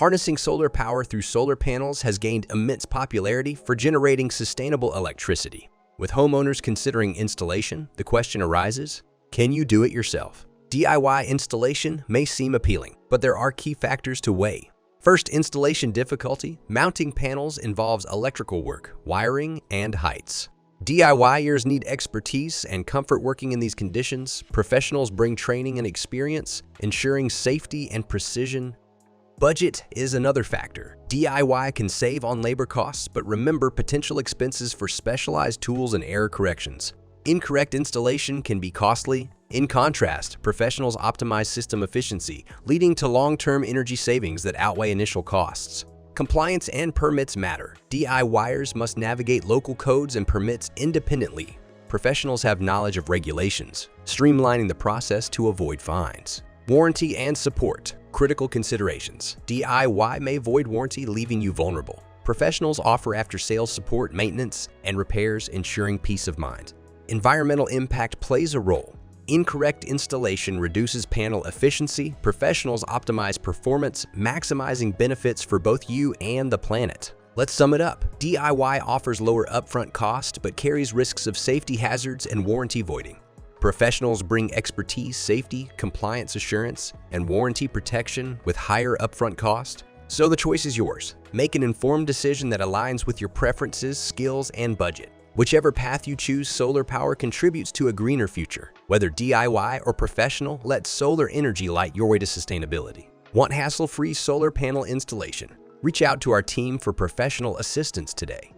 Harnessing solar power through solar panels has gained immense popularity for generating sustainable electricity. With homeowners considering installation, the question arises, can you do it yourself? DIY installation may seem appealing, but there are key factors to weigh. First, installation difficulty. Mounting panels involves electrical work, wiring, and heights. DIYers need expertise and comfort working in these conditions. Professionals bring training and experience, ensuring safety and precision. Budget is another factor. DIY can save on labor costs, but remember potential expenses for specialized tools and error corrections. Incorrect installation can be costly. In contrast, professionals optimize system efficiency, leading to long-term energy savings that outweigh initial costs. Compliance and permits matter. DIYers must navigate local codes and permits independently. Professionals have knowledge of regulations, streamlining the process to avoid fines. Warranty and support. Critical considerations. DIY may void warranty, leaving you vulnerable. Professionals offer after-sales support, maintenance, and repairs, ensuring peace of mind. Environmental impact plays a role. Incorrect installation reduces panel efficiency. Professionals optimize performance, maximizing benefits for both you and the planet. Let's sum it up. DIY offers lower upfront cost, but carries risks of safety hazards and warranty voiding. Professionals bring expertise, safety, compliance assurance, and warranty protection with higher upfront cost. So the choice is yours. Make an informed decision that aligns with your preferences, skills, and budget. Whichever path you choose, solar power contributes to a greener future. Whether DIY or professional, let solar energy light your way to sustainability. Want hassle-free solar panel installation? Reach out to our team for professional assistance today.